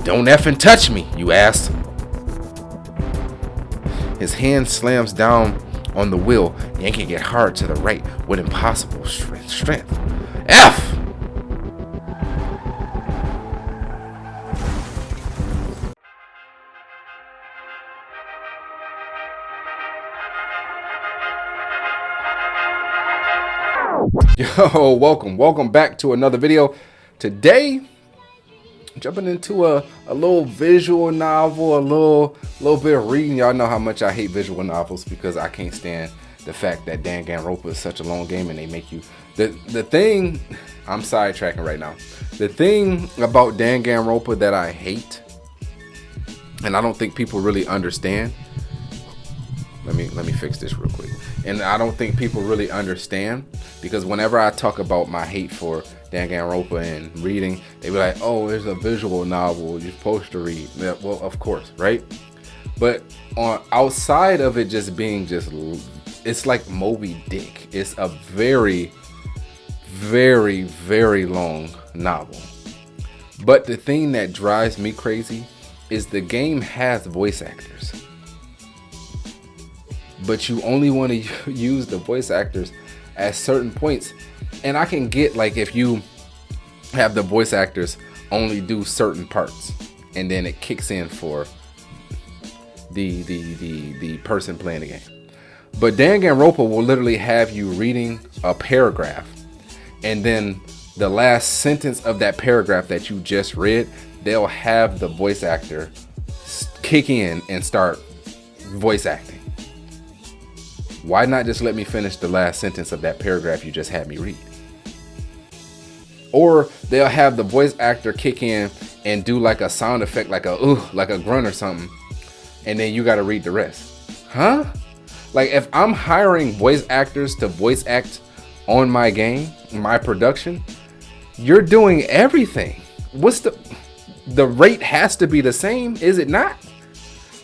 Don't effing touch me, you ass. His hand slams down on the wheel, yanking it hard to the right with impossible strength. F! Yo, welcome back to another video. Today, jumping into a little visual novel, a little bit of reading. Y'all know how much I hate visual novels because I can't stand the fact that Danganronpa is such a long game and they make you the thing. I'm sidetracking right now. The thing about Danganronpa that I hate, and I don't think people really understand. Let me fix this real quick. And I don't think people really understand, because whenever I talk about my hate for Danganronpa and reading, they be like, oh, it's a visual novel you're supposed to read. Yeah, well, of course, right? But on outside of it just being it's like Moby Dick. It's a very, very, very long novel. But the thing that drives me crazy is the game has voice actors. But you only want to use the voice actors at certain points. And I can get, like, if you have the voice actors only do certain parts and then it kicks in for the person playing the game. But Danganronpa will literally have you reading a paragraph, and then the last sentence of that paragraph that you just read, they'll have the voice actor kick in and start voice acting. Why not just let me finish the last sentence of that paragraph you just had me read? Or they'll have the voice actor kick in and do like a sound effect, like a like a grunt or something, and then you got to read the rest. Huh? Like, if I'm hiring voice actors to voice act on my game, my production, you're doing everything. What's the rate has to be the same, is it not?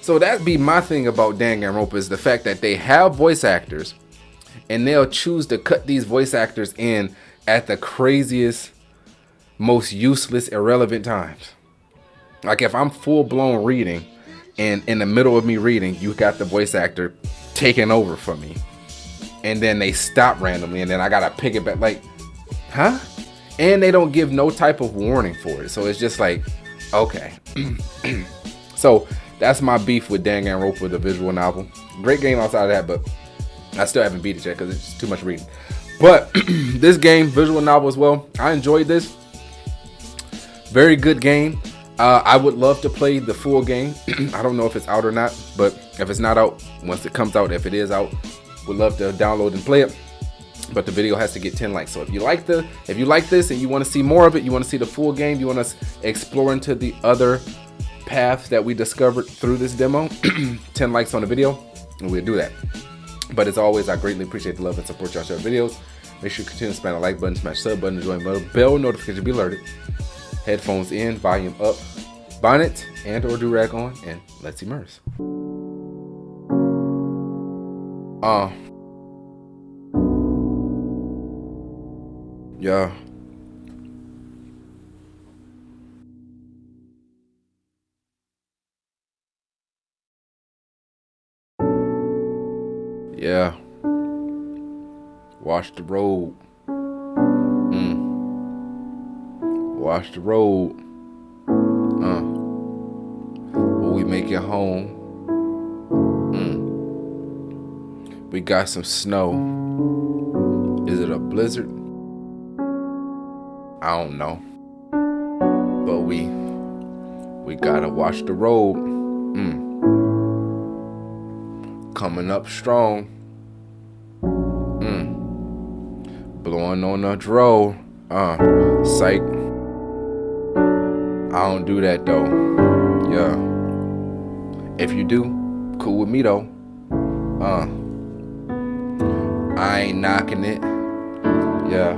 So that'd be my thing about Danganronpa, is the fact that they have voice actors and they'll choose to cut these voice actors in at the craziest, most useless, irrelevant times. Like, if I'm full blown reading and in the middle of me reading, you got the voice actor taking over for me, and then they stop randomly and then I gotta pick it back. Like, huh? And they don't give no type of warning for it. So it's just like, okay. So that's my beef with Danganronpa, the visual novel. Great game outside of that, but I still haven't beat it yet because it's too much reading. But this game, visual novel as well, I enjoyed this. Very good game. I would love to play the full game. I don't know if it's out or not, but if it's not out, once it comes out, if it is out, would love to download and play it. But the video has to get 10 likes. So if you like this and you want to see more of it, you want to see the full game, you want us explore into the other paths that we discovered through this demo, 10 likes on the video and we'll do that. But as always, I greatly appreciate the love and support y'all share videos. Make sure you continue to smash the like button, smash sub button, join bell notification to be alerted. Headphones in, volume up, bonnet and or do-rag on, and let's immerse. Yeah. Yeah. Watch the road. Watch the road. Will we make it home? We got some snow. Is it a blizzard? I don't know. But we gotta watch the road. Coming up strong. Blowing on the dro. Psych. I don't do that though. Yeah. If you do, cool with me though. I ain't knocking it. Yeah.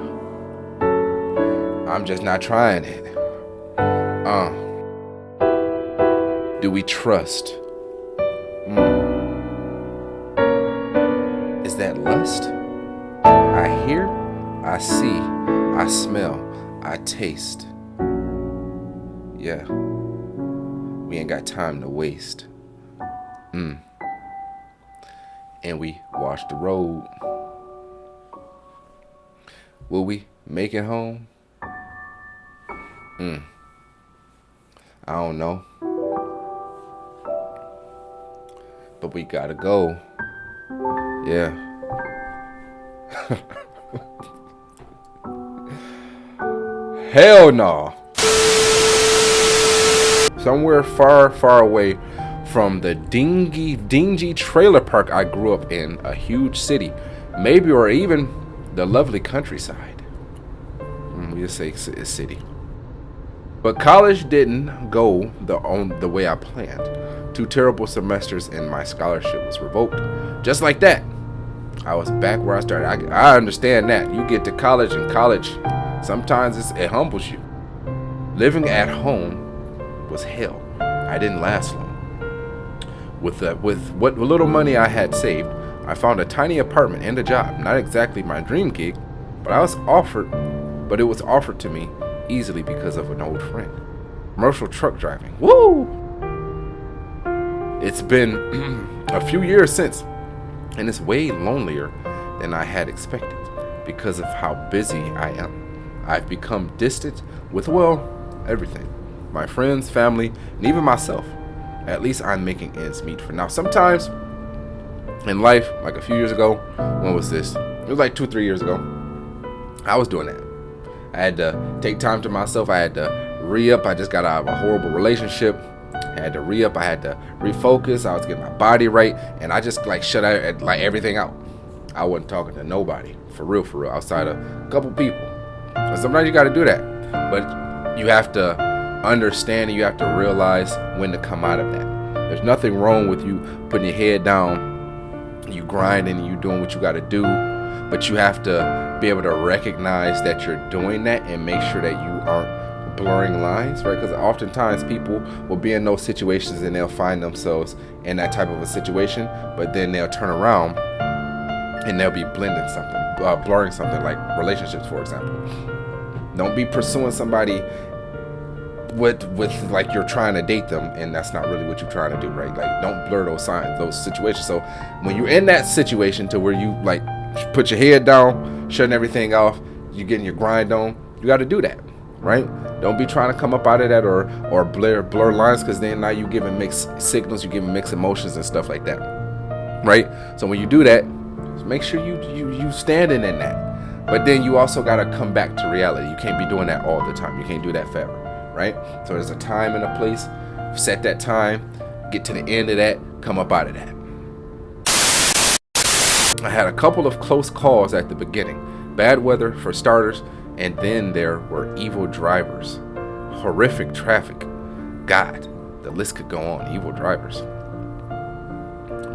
I'm just not trying it. Do we trust? Is that lust? I hear, I see, I smell, I taste. Yeah. We ain't got time to waste. And we washed the road. Will we make it home? I don't know. But we gotta go. Yeah. Hell no. Somewhere far, far away from the dingy trailer park I grew up in, a huge city, maybe, or even the lovely countryside. We just say city. But college didn't go the way I planned. 2 terrible semesters and my scholarship was revoked. Just like that, I was back where I started. I understand that. You get to college, and college, sometimes it humbles you. Living at home was hell. I didn't last long. With what little money I had saved, I found a tiny apartment and a job. Not exactly my dream gig, but it was offered to me easily because of an old friend. Commercial truck driving. Woo! It's been a few years since, and it's way lonelier than I had expected because of how busy I am. I've become distant with, everything. My friends, family, and even myself. At least I'm making ends meet for now. Sometimes in life, like a few years ago, when was this? It was like 2-3 years ago. I was doing that. I had to take time to myself. I had to re-up. I just got out of a horrible relationship. I had to re-up. I had to refocus. I was getting my body right. And I just shut out everything out. I wasn't talking to nobody. For real, outside of a couple people. And sometimes you got to do that. But you have to understand, and you have to realize when to come out of that. There's nothing wrong with you putting your head down, you grinding, and you doing what you got to do, but you have to be able to recognize that you're doing that and make sure that you aren't blurring lines, right? Because oftentimes people will be in those situations and they'll find themselves in that type of a situation, but then they'll turn around and they'll be blending something, blurring something, like relationships, for example. Don't be pursuing somebody with like you're trying to date them, and that's not really what you're trying to do, right? Like, don't blur those signs, those situations. So when you're in that situation to where you put your head down, shutting everything off, you're getting your grind on, you got to do that, right? Don't be trying to come up out of that or blur lines, because then now you giving mixed signals, you giving mixed emotions and stuff like that, right? So when you do that, make sure you standing in that. But then you also got to come back to reality. You can't be doing that all the time. You can't do that forever. Right? So there's a time and a place. Set that time, get to the end of that, come up out of that. I had a couple of close calls at the beginning. Bad weather for starters, and then there were evil drivers. Horrific traffic. God, the list could go on. Evil drivers.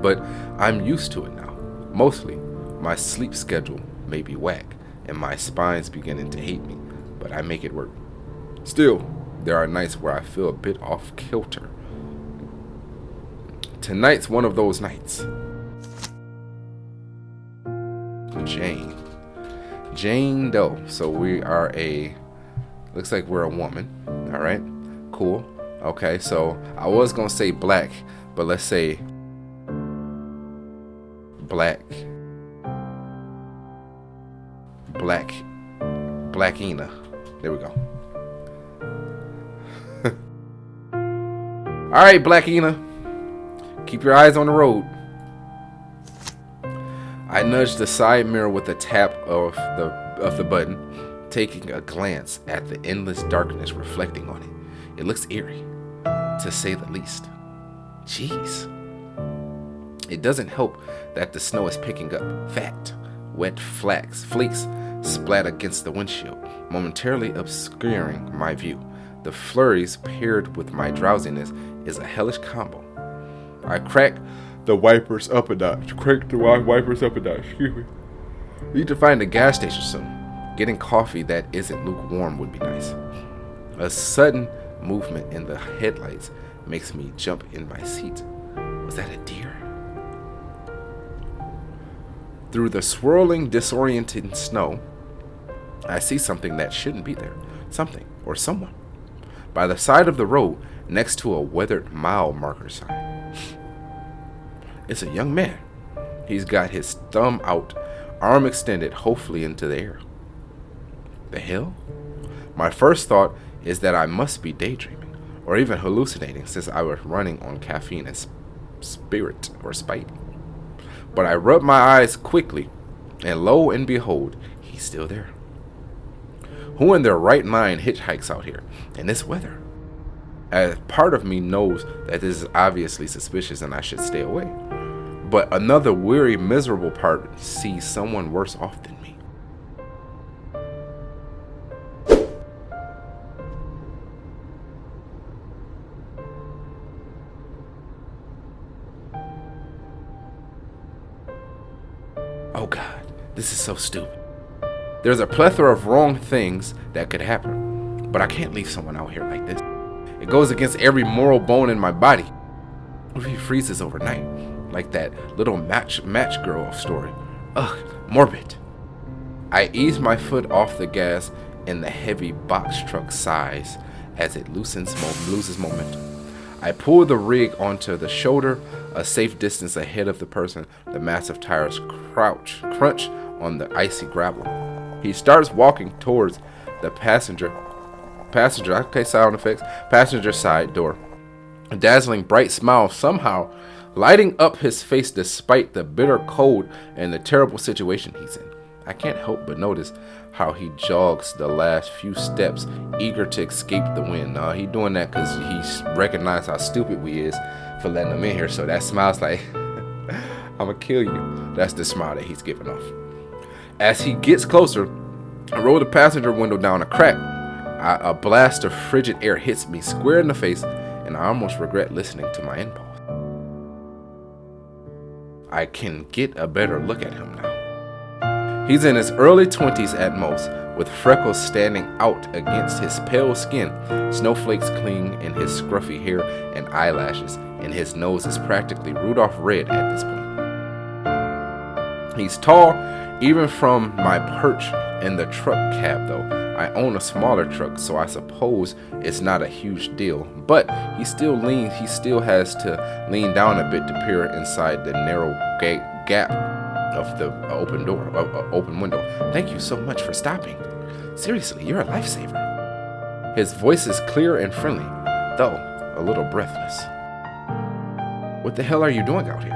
But I'm used to it now. Mostly, my sleep schedule may be whack, and my spine's beginning to hate me, but I make it work. Still, there are nights where I feel a bit off kilter. Tonight's one of those nights. Jane Doe. So we are looks like we're a woman. All right, cool. Okay, so I was gonna say black, but let's say Blackina. There we go. All right, Blackina, keep your eyes on the road. I nudged the side mirror with a tap of the button, taking a glance at the endless darkness reflecting on it. It looks eerie, to say the least. Jeez. It doesn't help that the snow is picking up. Fat, wet flakes splat against the windshield, momentarily obscuring my view. The flurries paired with my drowsiness is a hellish combo. I cranked the wipers up a notch. Excuse me. Need to find a gas station soon. Getting coffee that isn't lukewarm would be nice. A sudden movement in the headlights makes me jump in my seat. Was that a deer? Through the swirling, disorienting snow, I see something that shouldn't be there. Something or someone. By the side of the road, next to a weathered mile marker sign. It's a young man. He's got his thumb out, arm extended, hopefully into the air. The hell? My first thought is that I must be daydreaming, or even hallucinating, since I was running on caffeine and spirit or spite. But I rubbed my eyes quickly, and lo and behold, he's still there. Who in their right mind hitchhikes out here in this weather? As part of me knows that this is obviously suspicious and I should stay away. But another weary, miserable part sees someone worse off than me. Oh God, this is so stupid. There's a plethora of wrong things that could happen, but I can't leave someone out here like this. It goes against every moral bone in my body. What if he freezes overnight, like that little match girl story? Ugh, morbid. I ease my foot off the gas and the heavy box truck sighs as it loses momentum. I pull the rig onto the shoulder, a safe distance ahead of the person. The massive tires crunch on the icy gravel. He starts walking towards the passenger side door. A dazzling bright smile somehow lighting up his face despite the bitter cold and the terrible situation he's in. I can't help but notice how he jogs the last few steps, eager to escape the wind. He doing that because he recognized how stupid we is for letting him in here. So that smile's like, I'm gonna kill you. That's the smile that he's giving off. As he gets closer, I roll the passenger window down a crack. A blast of frigid air hits me square in the face, and I almost regret listening to my impulse. I can get a better look at him now. He's in his early 20s at most, with freckles standing out against his pale skin, snowflakes cling in his scruffy hair and eyelashes, and his nose is practically Rudolph red at this point. He's tall, even from my perch in the truck cab though. I own a smaller truck, so I suppose it's not a huge deal, but he still has to lean down a bit to peer inside the narrow gap of the open window. Thank you so much for stopping. Seriously, you're a lifesaver. His voice is clear and friendly, though a little breathless. What the hell are you doing out here?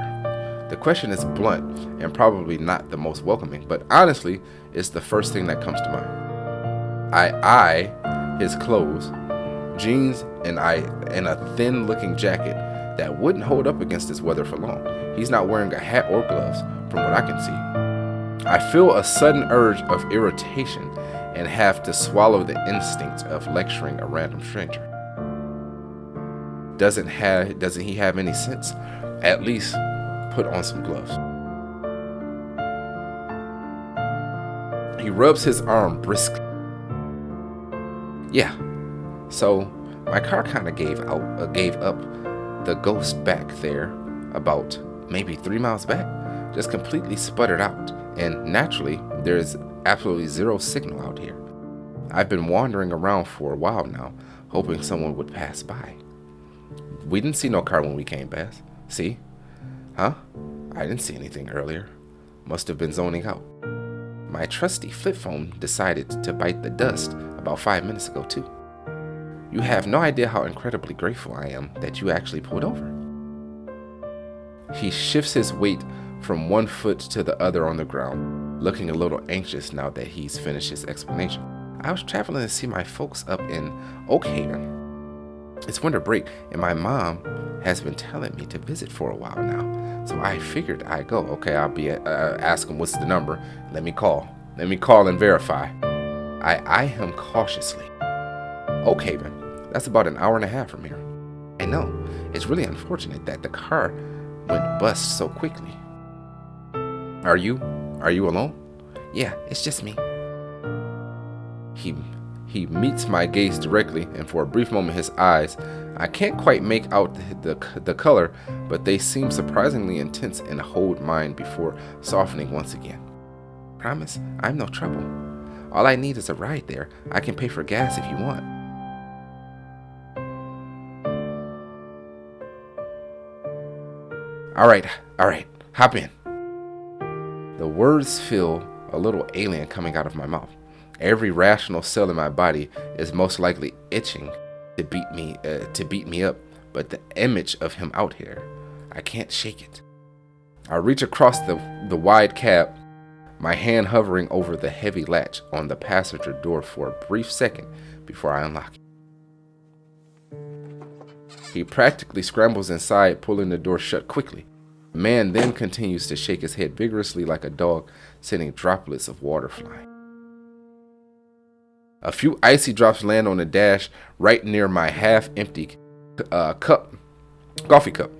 The question is blunt and probably not the most welcoming, but honestly, it's the first thing that comes to mind. I eye his clothes, jeans, and a thin-looking jacket that wouldn't hold up against this weather for long. He's not wearing a hat or gloves, from what I can see. I feel a sudden urge of irritation and have to swallow the instinct of lecturing a random stranger. Doesn't he have any sense? At least put on some gloves. He rubs his arm briskly. Yeah, so my car kind of gave up the ghost back there about maybe 3 miles back, just completely sputtered out, and naturally there's absolutely zero signal out here. I've been wandering around for a while now, hoping someone would pass by. We didn't see no car when we came past. See? Huh? I didn't see anything earlier. Must have been zoning out. My trusty flip phone decided to bite the dust about 5 minutes ago too. You have no idea how incredibly grateful I am that you actually pulled over. He shifts his weight from one foot to the other on the ground, looking a little anxious now that he's finished his explanation. I was traveling to see my folks up in Oak Haven. It's winter break, and my mom has been telling me to visit for a while now. So I figured I'd go. Okay, I'll be ask him what's the number. Let me call and verify. I eye him cautiously. Oak Haven, that's about an hour and a half from here. I know, it's really unfortunate that the car went bust so quickly. Are you alone? Yeah, it's just me. He meets my gaze directly, and for a brief moment his eyes, I can't quite make out the color, but they seem surprisingly intense and hold mine before softening once again. Promise, I'm no trouble. All I need is a ride there. I can pay for gas if you want. All right, hop in. The words feel a little alien coming out of my mouth. Every rational cell in my body is most likely itching to beat me up, but the image of him out here, I can't shake it. I reach across the wide cab, my hand hovering over the heavy latch on the passenger door for a brief second before I unlock it. He practically scrambles inside, pulling the door shut quickly. The man then continues to shake his head vigorously like a dog, sending droplets of water flying. A few icy drops land on the dash right near my half-empty coffee cup,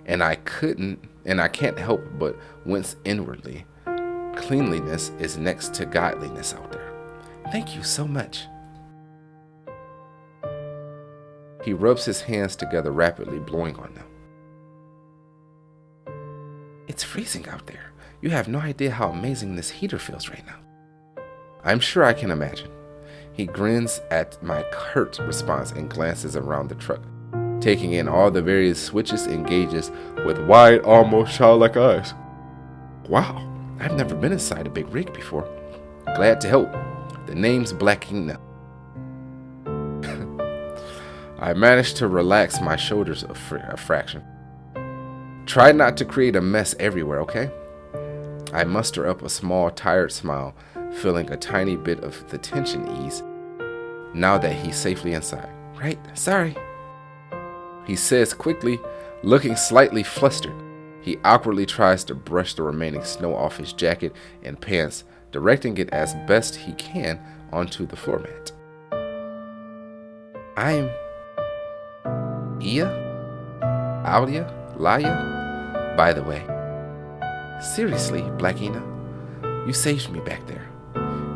and I can't help but wince inwardly. Cleanliness is next to godliness out there. Thank you so much. He rubs his hands together rapidly, blowing on them. It's freezing out there. You have no idea how amazing this heater feels right now. I'm sure I can imagine. He grins at my curt response and glances around the truck, taking in all the various switches and gauges with wide, almost childlike eyes. Wow, I've never been inside a big rig before. Glad to help. The name's Blackina. I managed to relax my shoulders a fraction. Try not to create a mess everywhere, okay? I muster up a small, tired smile, feeling a tiny bit of the tension ease now that he's safely inside. Right, sorry, he says quickly, looking slightly flustered. He awkwardly tries to brush the remaining snow off his jacket and pants, directing it as best he can onto the floor mat. I'm Alia, by the way. Seriously, Blackina, you saved me back there.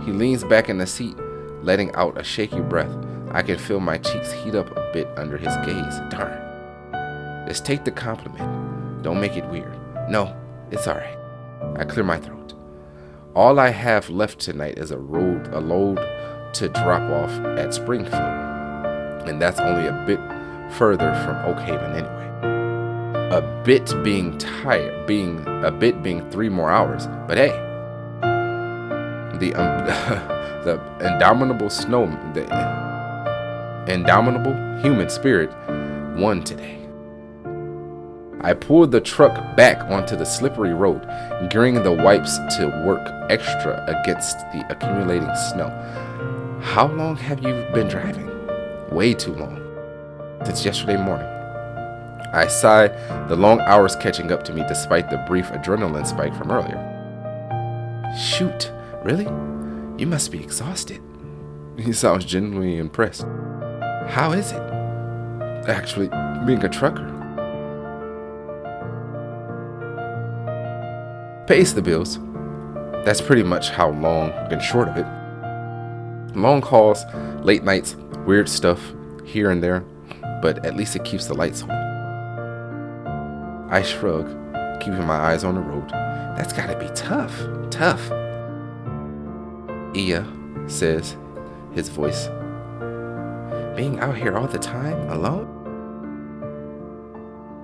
He leans back in the seat, letting out a shaky breath. I can feel my cheeks heat up a bit under his gaze. Darn. Just take the compliment. Don't make it weird. No, it's alright. I clear my throat. All I have left tonight is a load to drop off at Springfield, and that's only a bit further from Oakhaven anyway. A bit being 3 more hours, but hey, the indomitable human spirit won today. I pulled the truck back onto the slippery road, gearing the wipes to work extra against the accumulating snow. How long have you been driving? Way too long. Since yesterday morning. I sigh, the long hours catching up to me despite the brief adrenaline spike from earlier. Shoot, really? You must be exhausted. He sounds genuinely impressed. How is it, actually, being a trucker? Pays the bills. That's pretty much how long and short of it. Long hauls, late nights, weird stuff here and there, but at least it keeps the lights on. I shrug, keeping my eyes on the road. That's gotta be tough. Iya says, his voice. Being out here all the time, alone?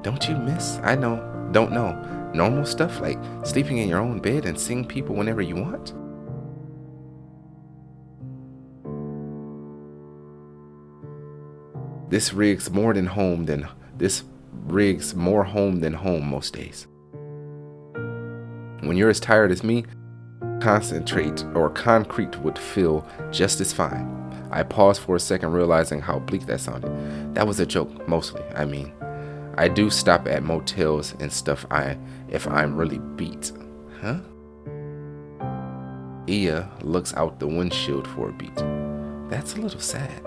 Don't you miss, don't know, normal stuff like sleeping in your own bed and seeing people whenever you want? This rig's more home than home most days. When you're as tired as me, concrete would feel just as fine. I paused for a second, realizing how bleak that sounded. That was a joke, mostly. I mean, I do stop at motels and stuff if I'm really beat. Huh? Iya looks out the windshield for a beat. That's a little sad.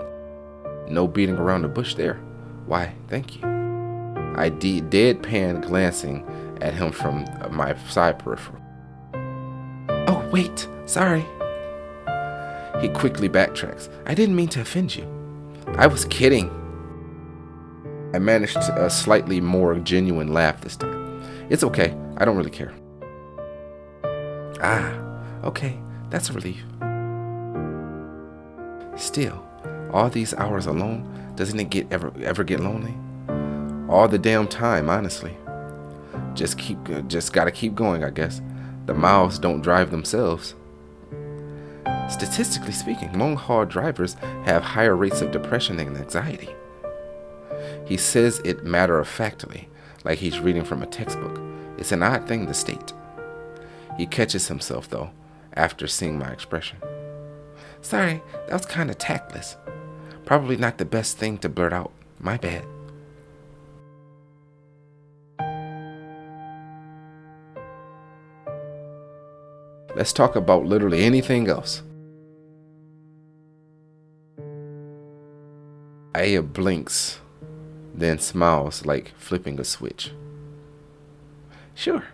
No beating around the bush there. Why, thank you. I deadpan, glancing at him from my side peripheral. Oh, wait, sorry. He quickly backtracks. I didn't mean to offend you. I was kidding. I managed a slightly more genuine laugh this time. It's okay, I don't really care. Ah, okay, that's a relief. Still, all these hours alone, doesn't it ever get lonely? All the damn time, honestly. Just gotta keep going, I guess. The miles don't drive themselves. Statistically speaking, long-haul drivers have higher rates of depression and anxiety. He says it matter-of-factly, like he's reading from a textbook. It's an odd thing to state. He catches himself, though, after seeing my expression. Sorry, that was kind of tactless. Probably not the best thing to blurt out. My bad. Let's talk about literally anything else. Aya blinks, then smiles like flipping a switch. Sure,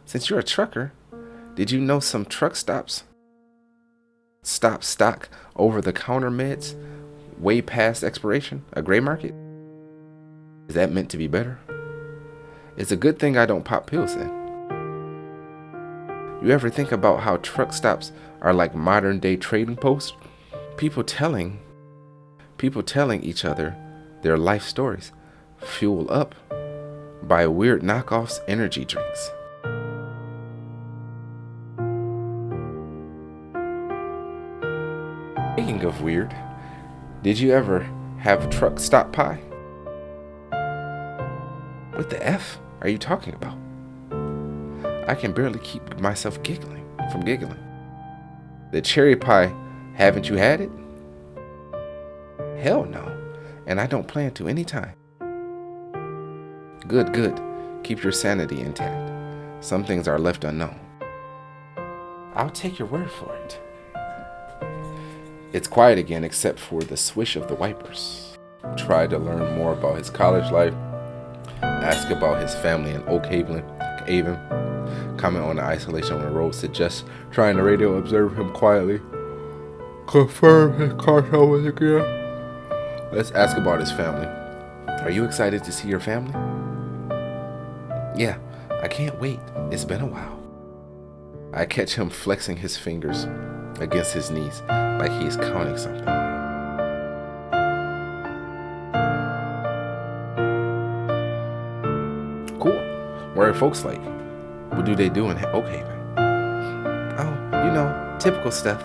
since you're a trucker, did you know some truck stops stop stock over-the-counter meds way past expiration, a gray market? Is that meant to be better? It's a good thing I don't pop pills then. You ever think about how truck stops are like modern-day trading posts? People telling each other their life stories, fuel up by weird knockoffs energy drinks. Speaking of weird, did you ever have truck stop pie? What the F are you talking about? I can barely keep myself from giggling. The cherry pie, haven't you had it? Hell no, and I don't plan to anytime. Good. Keep your sanity intact. Some things are left unknown. I'll take your word for it. It's quiet again except for the swish of the wipers. Try to learn more about his college life. Ask about his family in Oak Haven. Comment on the isolation on the road. Suggest trying to radio observe him quietly. Confirm his car troubles again. Let's ask about his family. Are you excited to see your family? Yeah, I can't wait. It's been a while. I catch him flexing his fingers against his knees like he's counting something. Cool. What are folks like? What do they do in Oak Haven? Oh, typical stuff.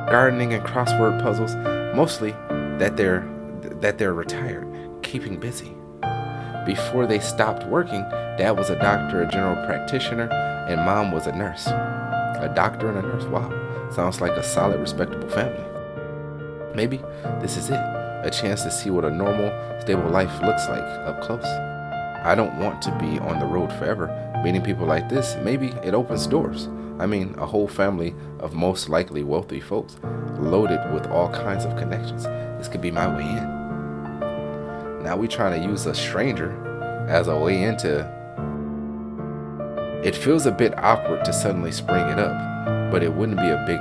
Gardening and crossword puzzles, mostly that they're retired, keeping busy. Before they stopped working, Dad was a doctor, a general practitioner, and Mom was a nurse. A doctor and a nurse, wow. Sounds like a solid, respectable family. Maybe this is it, a chance to see what a normal, stable life looks like up close. I don't want to be on the road forever. Meeting people like this, maybe it opens doors. I mean, a whole family of most likely wealthy folks, loaded with all kinds of connections. This could be my way in. Now we trying to use a stranger as a way into. It feels a bit awkward to suddenly spring it up, but it wouldn't be a big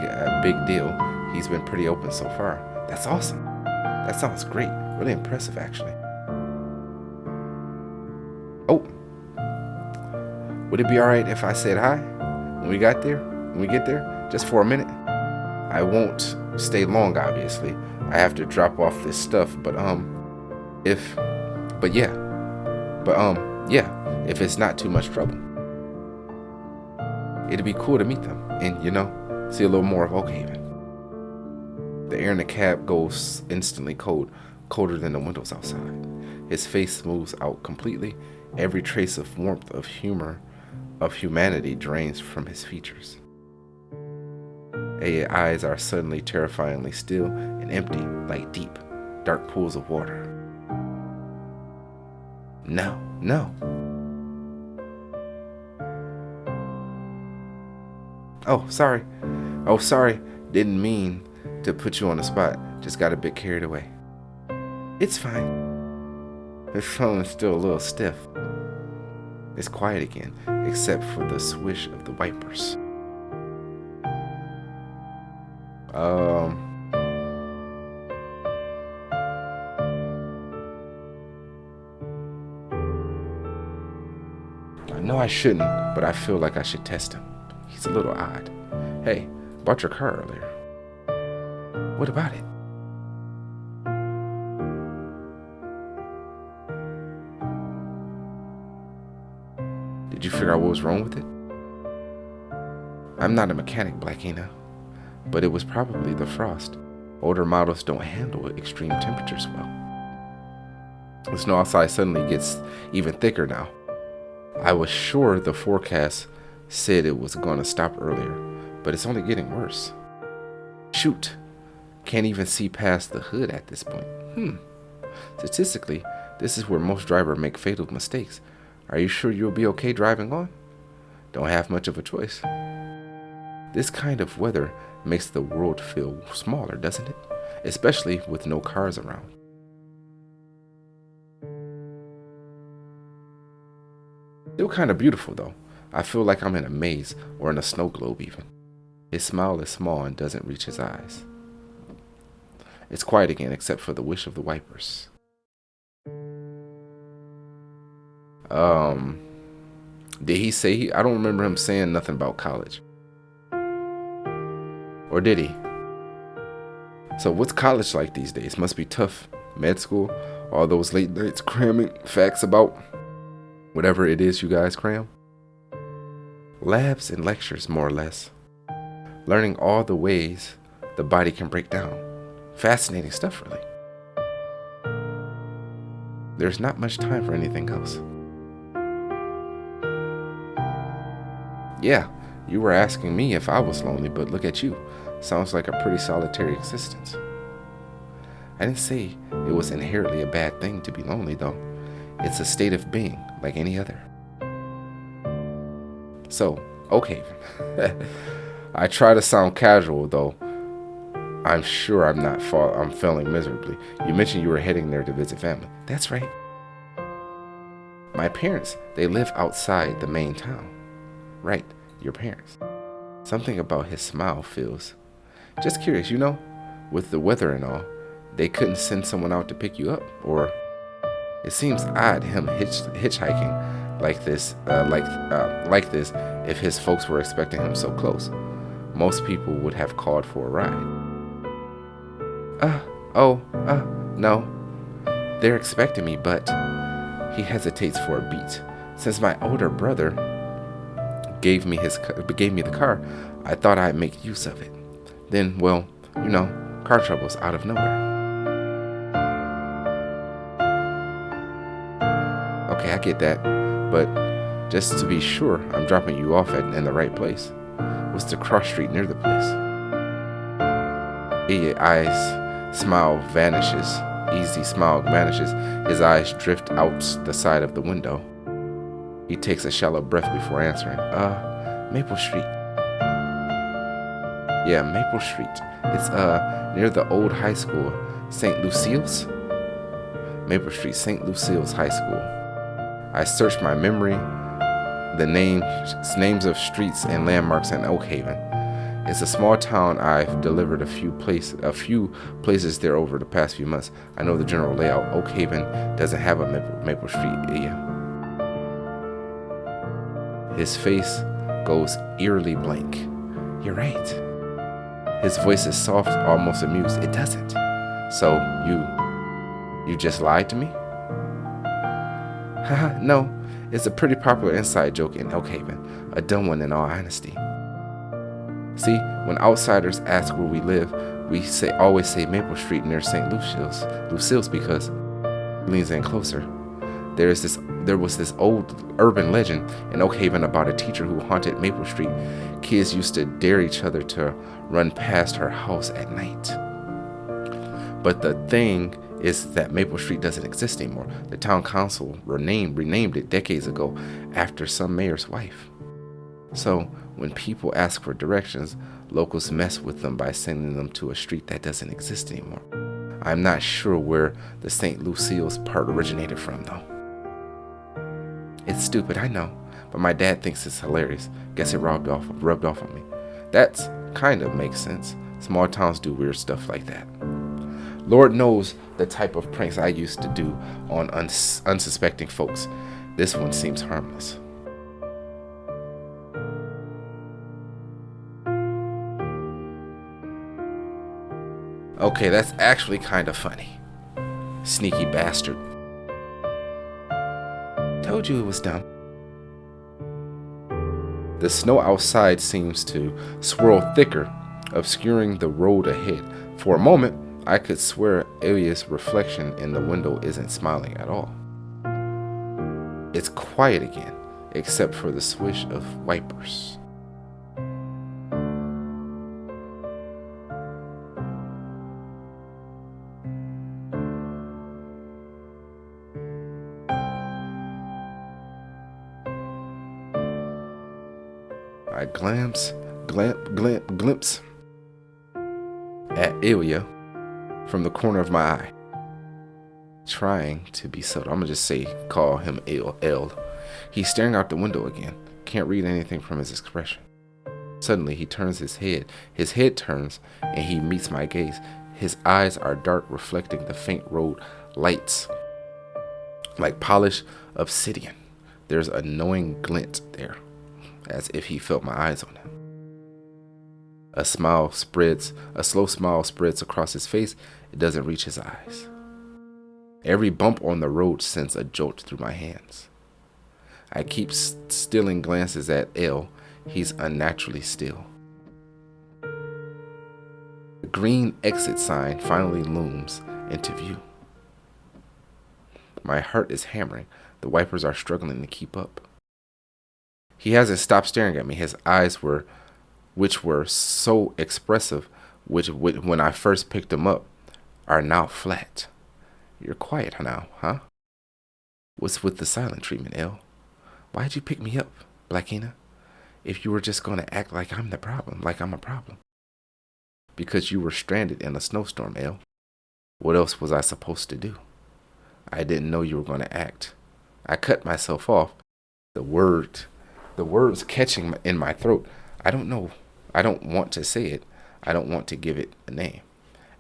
deal. He's been pretty open so far. That's awesome. That sounds great. Really impressive, actually. Oh, would it be all right if I said hi when we get there, just for a minute? I won't stay long, obviously. I have to drop off this stuff, but if it's not too much trouble. It'd be cool to meet them and, see a little more of Oak Haven. The air in the cab goes instantly cold, colder than the windows outside. His face smooths out completely. Every trace of warmth, of humor, of humanity drains from his features. Aya's eyes are suddenly terrifyingly still and empty, like deep, dark pools of water. No. Oh, sorry. Didn't mean to put you on the spot. Just got a bit carried away. It's fine. His phone is still a little stiff. It's quiet again, except for the swish of the wipers. I know I shouldn't, but I feel like I should test him. He's a little odd. Hey, bought your car earlier. What about it? Did you figure out what was wrong with it? I'm not a mechanic, Blackina, but it was probably the frost. Older models don't handle extreme temperatures well. The snow outside suddenly gets even thicker now. I was sure the forecast said it was going to stop earlier, but it's only getting worse. Shoot, can't even see past the hood at this point. Statistically, this is where most drivers make fatal mistakes. Are you sure you'll be okay driving on? Don't have much of a choice. This kind of weather makes the world feel smaller, doesn't it? Especially with no cars around. Still kind of beautiful though. I feel like I'm in a maze or in a snow globe even. His smile is small and doesn't reach his eyes. It's quiet again except for the whish of the wipers. Did he say I don't remember him saying nothing about college. Or did he? So what's college like these days? Must be tough. Med school, all those late nights cramming facts about whatever it is you guys cram. Labs and lectures, more or less. Learning all the ways the body can break down. Fascinating stuff, really. There's not much time for anything else. Yeah, you were asking me if I was lonely, but look at you. Sounds like a pretty solitary existence. I didn't say it was inherently a bad thing to be lonely, though. It's a state of being, like any other. So, okay. I try to sound casual, though. I'm sure I'm failing miserably. You mentioned you were heading there to visit family. That's right. My parents, they live outside the main town. Right, your parents. Something about his smile feels. Just curious, with the weather and all, they couldn't send someone out to pick you up, or it seems odd him hitchhiking like this if his folks were expecting him so close. Most people would have called for a ride. No. They're expecting me, but he hesitates for a beat. Since my older brother gave me the car, I thought I'd make use of it. Then, car trouble's out of nowhere. Okay, I get that, but just to be sure, I'm dropping you off in the right place. What's the cross street near the place? Idiot eyes smile vanishes. Easy smile vanishes. His eyes drift out the side of the window. He takes a shallow breath before answering. Maple Street. Yeah, Maple Street. It's near the old high school, St. Lucille's. Maple Street, St. Lucille's High School. I searched my memory, the names of streets and landmarks in Oak Haven. It's a small town. I've delivered a few places there over the past few months. I know the general layout. Oak Haven doesn't have a Maple Street. Yeah. His face goes eerily blank. You're right. His voice is soft, almost amused. It doesn't. So you just lied to me? Haha, no. It's a pretty popular inside joke in Oak Haven. A dumb one in all honesty. See, when outsiders ask where we live, we always say Maple Street near St. Lucille's because it leans in closer. There was this old urban legend in Oak Haven about a teacher who haunted Maple Street. Kids used to dare each other to run past her house at night. But the thing is that Maple Street doesn't exist anymore. The town council renamed it decades ago after some mayor's wife. So when people ask for directions, locals mess with them by sending them to a street that doesn't exist anymore. I'm not sure where the St. Lucille's part originated from, though. It's stupid, I know, but my dad thinks it's hilarious. Guess it rubbed off on me. That's kind of makes sense. Small towns do weird stuff like that. Lord knows the type of pranks I used to do on unsuspecting folks. This one seems harmless. Okay, that's actually kind of funny. Sneaky bastard. Told you it was dumb. The snow outside seems to swirl thicker, obscuring the road ahead. For a moment, I could swear Ilya's reflection in the window isn't smiling at all. It's quiet again, except for the swish of wipers. I glimpse at Ilya from the corner of my eye, trying to be subtle. I'm gonna just call him El. He's staring out the window again. Can't read anything from his expression. Suddenly, he turns his head. His head turns, and he meets my gaze. His eyes are dark, reflecting the faint road lights, like polished obsidian. There's a knowing glint there, as if he felt my eyes on him. A slow smile spreads across his face. It doesn't reach his eyes. Every bump on the road sends a jolt through my hands. I keep stealing glances at El. He's unnaturally still. The green exit sign finally looms into view. My heart is hammering. The wipers are struggling to keep up. He hasn't stopped staring at me. His eyes which were so expressive, when I first picked them up, are now flat. You're quiet now, huh? What's with the silent treatment, El? Why'd you pick me up, Blackina? If you were just going to act like I'm the problem, like I'm a problem. Because you were stranded in a snowstorm, El. What else was I supposed to do? I didn't know you were going to act. I cut myself off. The words catching in my throat. I don't know. I don't want to say it. I don't want to give it a name.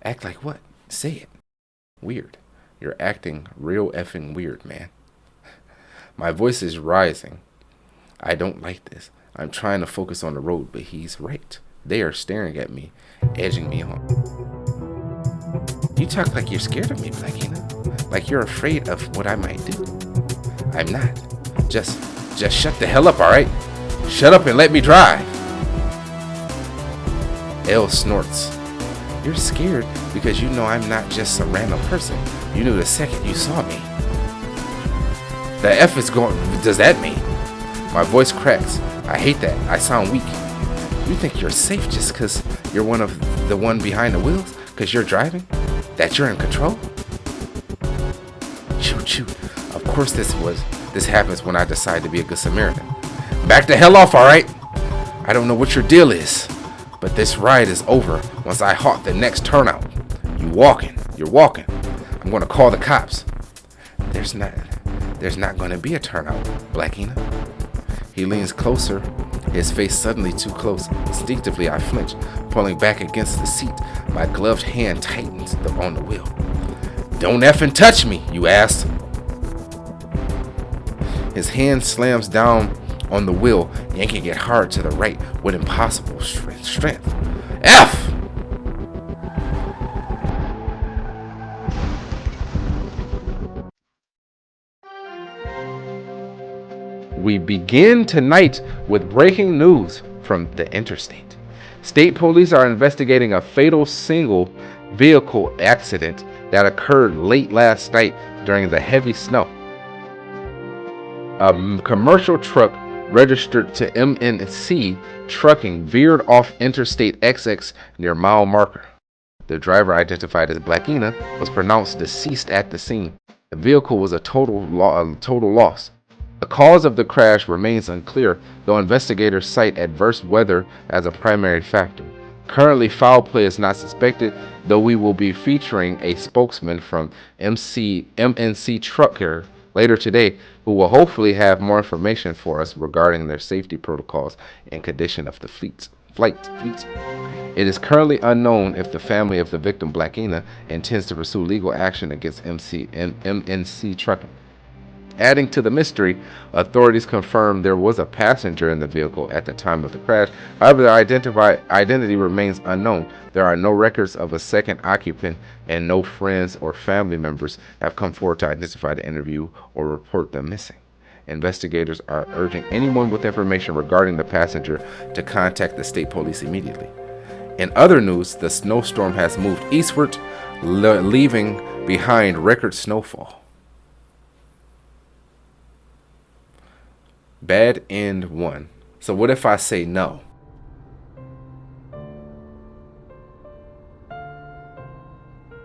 Act like what? Say it. Weird. You're acting real effing weird, man. My voice is rising. I don't like this. I'm trying to focus on the road, but he's right. They are staring at me, edging me on. You talk like you're scared of me, Blackina. Like you're afraid of what I might do. I'm not. Just shut the hell up, all right? Shut up and let me drive. El snorts. You're scared because you know I'm not just a random person. You knew the second you saw me. The F is going. Does that mean? My voice cracks. I hate that. I sound weak. You think you're safe just because you're the one behind the wheels? Because you're driving? That you're in control? Shoot. Of course this happens when I decide to be a good Samaritan. Back the hell off, all right? I don't know what your deal is, but this ride is over once I halt the next turnout. You're walking. I'm going to call the cops. There's not going to be a turnout, Blackina. He leans closer, his face suddenly too close. Instinctively, I flinch, pulling back against the seat. My gloved hand tightens on the wheel. Don't effing touch me, you ass. His hand slams down on the wheel, yanking it hard to the right with impossible strength. F! We begin tonight with breaking news from the interstate. State police are investigating a fatal single vehicle accident that occurred late last night during the heavy snow. A commercial truck registered to MNC Trucking veered off Interstate XX near mile marker. The driver, identified as Blackina, was pronounced deceased at the scene. The vehicle was a total loss. The cause of the crash remains unclear, though investigators cite adverse weather as a primary factor. Currently, foul play is not suspected, though we will be featuring a spokesman from MNC Trucker later today, who will hopefully have more information for us regarding their safety protocols and condition of the fleet. It is currently unknown if the family of the victim, Blackina, intends to pursue legal action against MNC Trucking. Adding to the mystery, authorities confirmed there was a passenger in the vehicle at the time of the crash. However, their identity remains unknown. There are no records of a second occupant, and no friends or family members have come forward to identify the interview or report them missing. Investigators are urging anyone with information regarding the passenger to contact the state police immediately. In other news, the snowstorm has moved eastward, leaving behind record snowfall. Bad end 1. So what if I say no?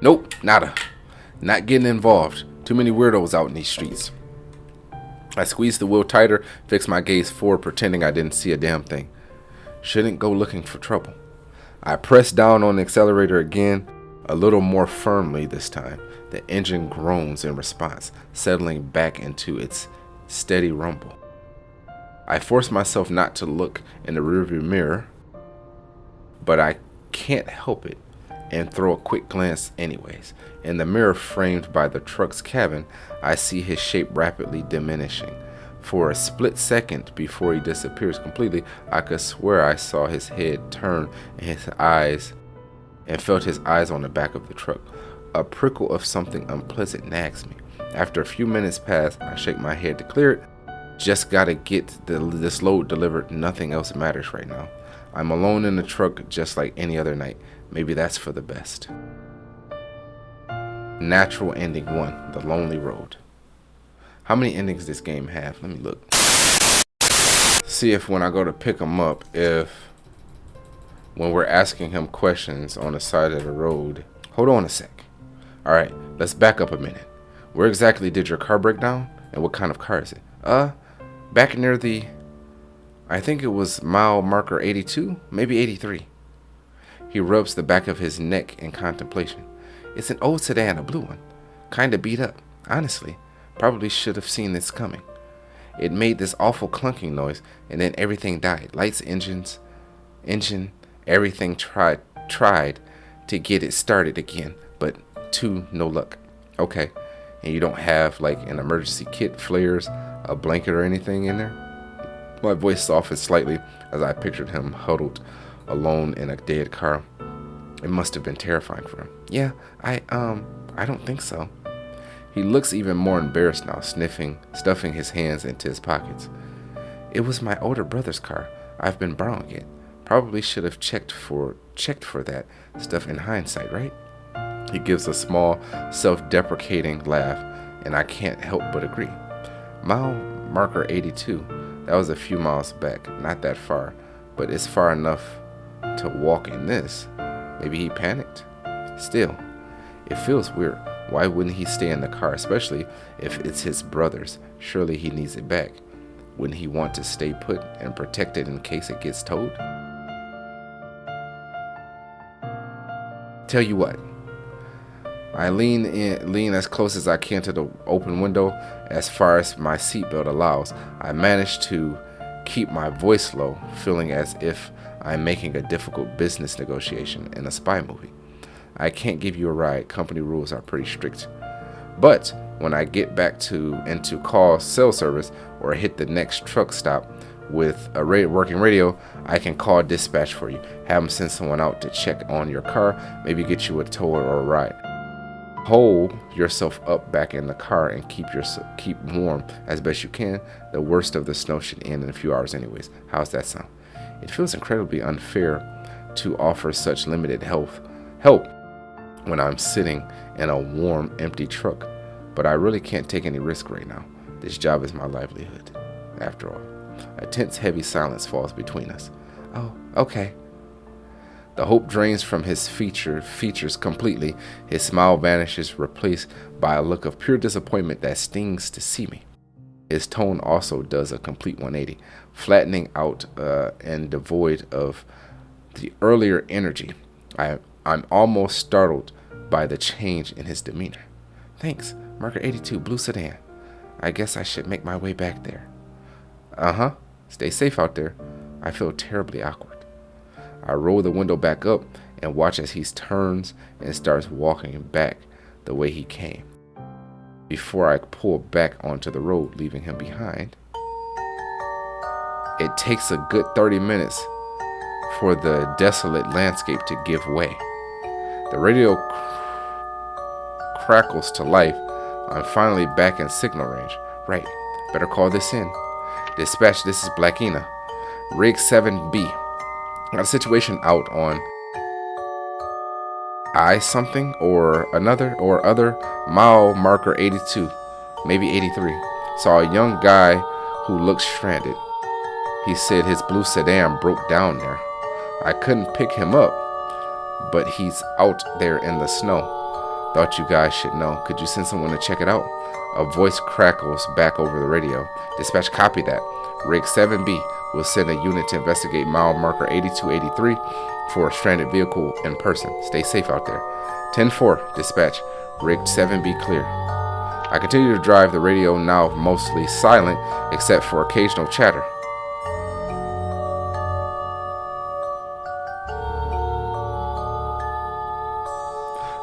Nope, nada. Not getting involved. Too many weirdos out in these streets. I squeezed the wheel tighter, fixed my gaze forward, pretending I didn't see a damn thing. Shouldn't go looking for trouble. I pressed down on the accelerator again, a little more firmly this time. The engine groans in response, settling back into its steady rumble. I forced myself not to look in the rearview mirror, but I can't help it and throw a quick glance anyways. In the mirror framed by the truck's cabin, I see his shape rapidly diminishing. For a split second before he disappears completely, I could swear I saw his head turn and felt his eyes on the back of the truck. A prickle of something unpleasant nags me. After a few minutes pass, I shake my head to clear it. Just gotta get this load delivered. Nothing else matters right now. I'm alone in the truck just like any other night. Maybe that's for the best. Natural ending 1, the lonely road. How many endings does this game have? Let me look. See if when I go to pick him up, when we're asking him questions on the side of the road. Hold on a sec. Alright, let's back up a minute. Where exactly did your car break down? And what kind of car is it? Back near I think it was mile marker 82, maybe 83. He rubs the back of his neck in contemplation. It's an old sedan, a blue one. Kinda beat up, honestly. Probably should have seen this coming. It made this awful clunking noise, and then everything died. Lights, engine, everything tried to get it started again, but to no luck. Okay, and you don't have like an emergency kit, flares, a blanket or anything in there? My voice softened slightly as I pictured him huddled alone in a dead car. It must have been terrifying for him. Yeah, I don't think so. He looks even more embarrassed now, stuffing his hands into his pockets. It was my older brother's car. I've been borrowing it. Probably should have checked for that stuff in hindsight, right? He gives a small, self-deprecating laugh, and I can't help but agree. Mile marker 82. That was a few miles back, not that far, but it's far enough to walk in this. Maybe he panicked. Still, it feels weird. Why wouldn't he stay in the car, especially if it's his brother's? Surely he needs it back. Wouldn't he want to stay put and protect it in case it gets towed? Tell you what. I lean as close as I can to the open window, as far as my seatbelt allows. I manage to keep my voice low, feeling as if I'm making a difficult business negotiation in a spy movie. I can't give you a ride. Company rules are pretty strict. But when I get back into call cell service or hit the next truck stop with a working radio, I can call dispatch for you. Have them send someone out to check on your car, maybe get you a tow or a ride. Hold yourself up back in the car and keep warm as best you can. The worst of the snow should end in a few hours anyways. How's that sound? It feels incredibly unfair to offer such limited help when I'm sitting in a warm, empty truck, but I really can't take any risk right now. This job is my livelihood, after all. A tense, heavy silence falls between us. Oh, okay. The hope drains from his features completely. His smile vanishes, replaced by a look of pure disappointment that stings to see me. His tone also does a complete 180, flattening out and devoid of the earlier energy. I'm almost startled by the change in his demeanor. Thanks, marker 82, blue sedan. I guess I should make my way back there. Uh-huh. Stay safe out there. I feel terribly awkward. I roll the window back up and watch as he turns and starts walking back the way he came. Before I pull back onto the road, leaving him behind. It takes a good 30 minutes for the desolate landscape to give way. The radio crackles to life. I'm finally back in signal range. Right. Better call this in. Dispatch, this is Blackina. Rig 7B. Got a situation out on I something or another or other mile marker 82, maybe 83. Saw a young guy who looked stranded. He said his blue sedan broke down there. I couldn't pick him up, but he's out there in the snow. Thought you guys should know. Could you send someone to check it out? A voice crackles back over the radio. Dispatch, copy that. Rig 7B will send a unit to investigate mile marker 8283 for a stranded vehicle in person. Stay safe out there. 10-4, dispatch. Rig 7B clear. I continue to drive, the radio now mostly silent except for occasional chatter.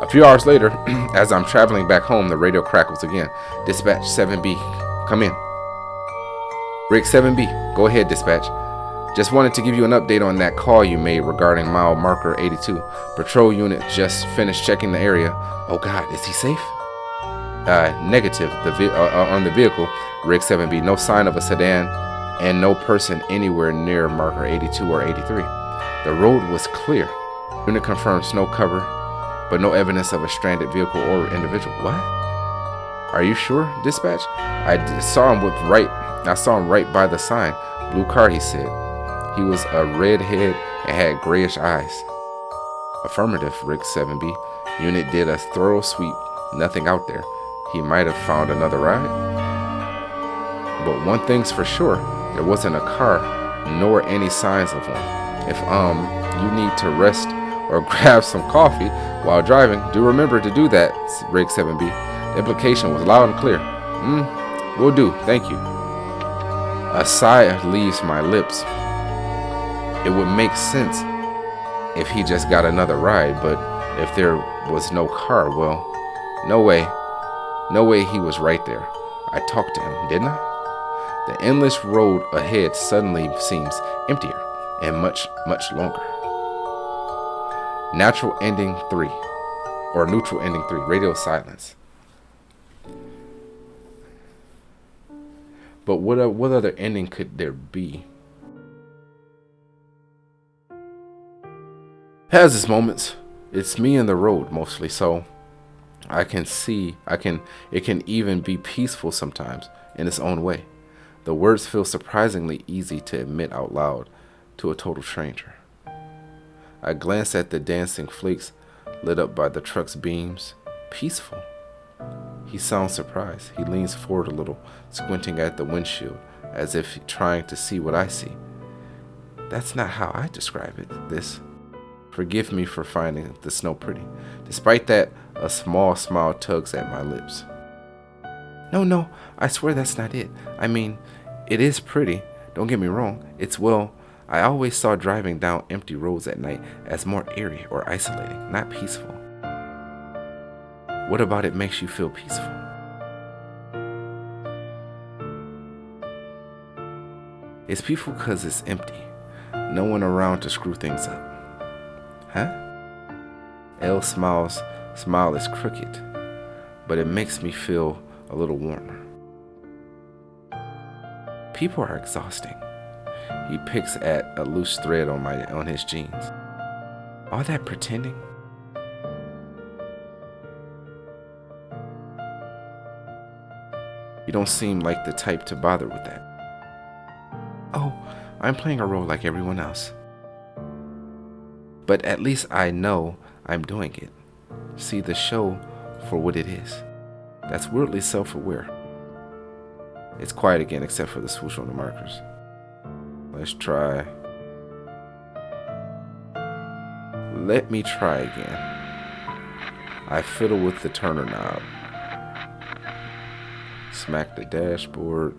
A few hours later, as I'm traveling back home, the radio crackles again. Dispatch 7B, come in. Rig 7B, go ahead, dispatch. Just wanted to give you an update on that call you made regarding mile marker 82. Patrol unit just finished checking the area. Oh God, is he safe? Negative. On the vehicle, Rig 7B, no sign of a sedan and no person anywhere near marker 82 or 83. The road was clear. Unit confirmed snow cover, but no evidence of a stranded vehicle or individual. What? Are you sure, dispatch? I saw him right by the sign. Blue car, he said. He was a redhead and had grayish eyes. Affirmative, Rig 7B. Unit did a thorough sweep. Nothing out there. He might have found another ride. But one thing's for sure, there wasn't a car, nor any signs of one. If you need to rest or grab some coffee while driving, do remember to do that, Rig 7B. The implication was loud and clear. Will do, thank you. A sigh leaves my lips. It would make sense if he just got another ride, but if there was no car, well, no way he was right there. I talked to him, didn't I? The endless road ahead suddenly seems emptier and much, much longer. Neutral ending 3. Radio silence. But what other ending could there be? Has its moments. It's me and the road mostly, so it can even be peaceful sometimes in its own way. The words feel surprisingly easy to admit out loud to a total stranger. I glance at the dancing flakes lit up by the truck's beams. Peaceful. He sounds surprised. He leans forward a little, squinting at the windshield, as if trying to see what I see. That's not how I describe it. Forgive me for finding the snow pretty. Despite that, a small smile tugs at my lips. No, I swear that's not it. I mean, it is pretty. Don't get me wrong. I always saw driving down empty roads at night as more eerie or isolating, not peaceful. What about it makes you feel peaceful? It's peaceful because it's empty. No one around to screw things up. Huh? L's smile is crooked, but it makes me feel a little warmer. People are exhausting. He picks at a loose thread on his jeans. All that pretending. You don't seem like the type to bother with that. Oh, I'm playing a role like everyone else. But at least I know I'm doing it. See the show for what it is. That's weirdly self-aware. It's quiet again except for the swoosh on the markers. Let's try. Let me try again. I fiddle with the turner knob. Smack the dashboard.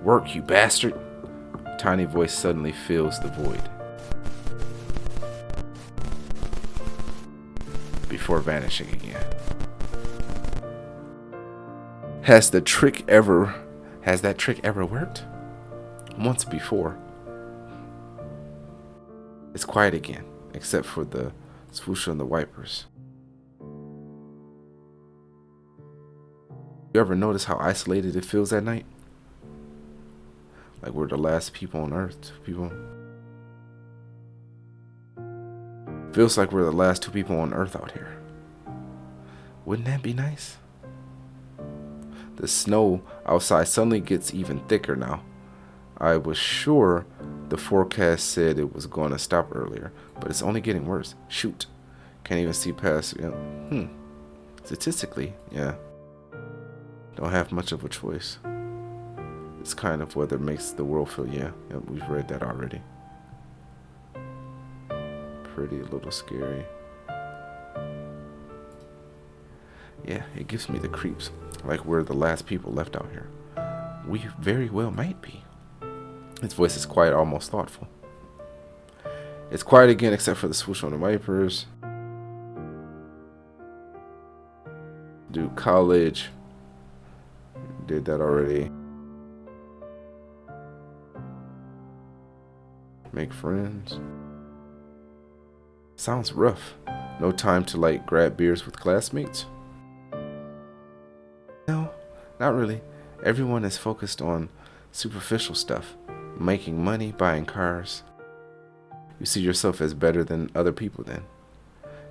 Work, you bastard. Tiny voice suddenly fills the void. Before vanishing again. Has that trick ever worked? Once before. It's quiet again, except for the swoosh on the wipers. You ever notice how isolated it feels at night? Like we're the last people on Earth. Feels like we're the last two people on Earth out here. Wouldn't that be nice? The snow outside suddenly gets even thicker now. I was sure the forecast said it was going to stop earlier, but it's only getting worse. Shoot. Can't even see past. Statistically, yeah. Don't have much of a choice. It's kind of weather makes the world feel, yeah, we've read that already. Pretty a little scary. Yeah, it gives me the creeps, like we're the last people left out here. We very well might be. His voice is quiet, almost thoughtful. It's quiet again except for the swoosh on the wipers. Do college. Did that already. Make friends. Sounds rough. No time to like grab beers with classmates? No, not really. Everyone is focused on superficial stuff. Making money, buying cars. You see yourself as better than other people then?